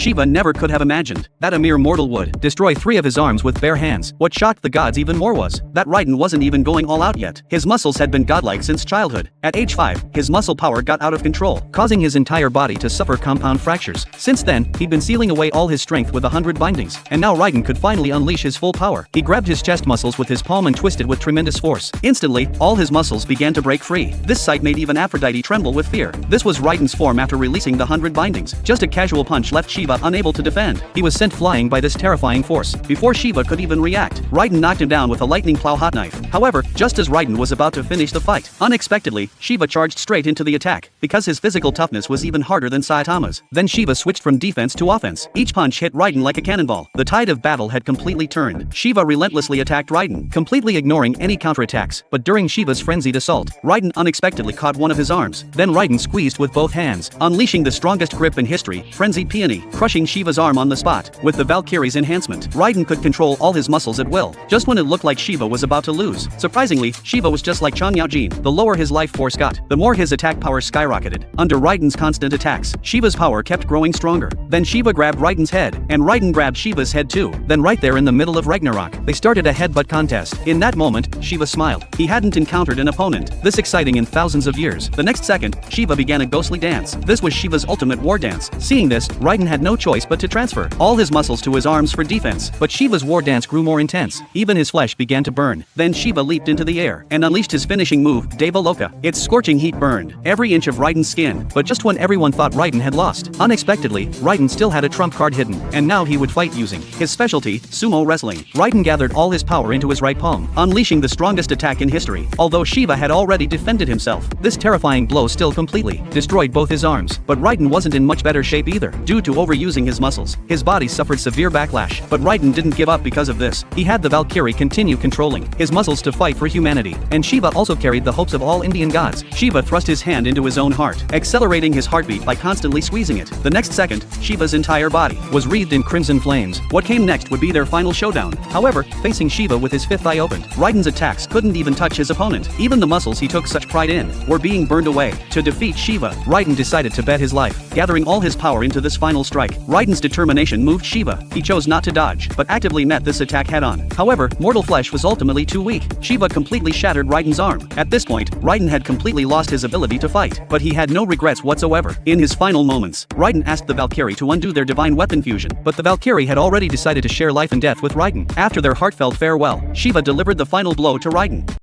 Shiva never could have imagined that a mere mortal would destroy 3 of his arms with bare hands. What shocked the gods even more was that Raiden wasn't even going all out yet. His muscles had been godlike since childhood. At age 5, his muscle power got out of control, causing his entire body to suffer compound fractures. Since then, he'd been sealing away all his strength with 100 bindings, and now Raiden could finally unleash his full power. He grabbed his chest muscles with his palm and twisted with tremendous force. Instantly, all his muscles began to break free. This sight made even Aphrodite tremble with fear. This was Raiden's form after releasing the 100 bindings. Just a casual punch left Shiva unable to defend. He was sent flying by this terrifying force. Before Shiva could even react, Raiden knocked him down with a lightning plow hot knife. However, just as Raiden was about to finish the fight, unexpectedly, Shiva charged straight into the attack. Because his physical toughness was even harder than Saitama's, then Shiva switched from defense to offense. Each punch hit Raiden like a cannonball. The tide of battle had completely turned. Shiva relentlessly attacked Raiden, completely ignoring any counterattacks. But during Shiva's frenzied assault, Raiden unexpectedly caught one of his arms. Then Raiden squeezed with both hands, unleashing the strongest grip in history, Frenzied Peony, crushing Shiva's arm on the spot. With the Valkyrie's enhancement, Raiden could control all his muscles at will, just when it looked like Shiva was about to lose. Surprisingly, Shiva was just like Chang Yaojin. The lower his life force got, the more his attack power skyrocketed. Under Raiden's constant attacks, Shiva's power kept growing stronger. Then Shiva grabbed Raiden's head, and Raiden grabbed Shiva's head too. Then right there in the middle of Ragnarok, they started a headbutt contest. In that moment, Shiva smiled. He hadn't encountered an opponent this exciting in thousands of years. The next second, Shiva began a ghostly dance. This was Shiva's ultimate war dance. Seeing this, Raiden had no choice but to transfer all his muscles to his arms for defense. But Shiva's war dance grew more intense. Even his flesh began to burn. Then Shiva leaped into the air and unleashed his finishing move, Deva Loka. Its scorching heat burned every inch of Raiden's skin. But just when everyone thought Raiden had lost, unexpectedly, Raiden still had a trump card hidden, and now he would fight using his specialty, sumo wrestling. Raiden gathered all his power into his right palm, unleashing the strongest attack in history. Although Shiva had already defended himself, this terrifying blow still completely destroyed both his arms. But Raiden wasn't in much better shape either. Due to overusing his muscles, his body suffered severe backlash. But Raiden didn't give up because of this. He had the Valkyrie continue controlling his muscles to fight for humanity. And Shiva also carried the hopes of all Indian gods. Shiva thrust his hand into his own heart, accelerating his heartbeat by constantly squeezing it. The next second, Shiva's entire body was wreathed in crimson flames. What came next would be their final showdown. However, facing Shiva with his fifth eye opened, Raiden's attacks couldn't even touch his opponent. Even the muscles he took such pride in were being burned away. To defeat Shiva, Raiden decided to bet his life, gathering all his power into this final strike. Raiden's determination moved Shiva. He chose not to dodge, but actively met this attack head-on. However, mortal flesh was ultimately too weak. Shiva completely shattered Raiden's arm. At this point, Raiden had completely lost his ability to fight, but he had no regrets whatsoever. In his final moments, Raiden asked the Valkyrie to undo their divine weapon fusion, but the Valkyrie had already decided to share life and death with Raiden. After their heartfelt farewell, Shiva delivered the final blow to Raiden.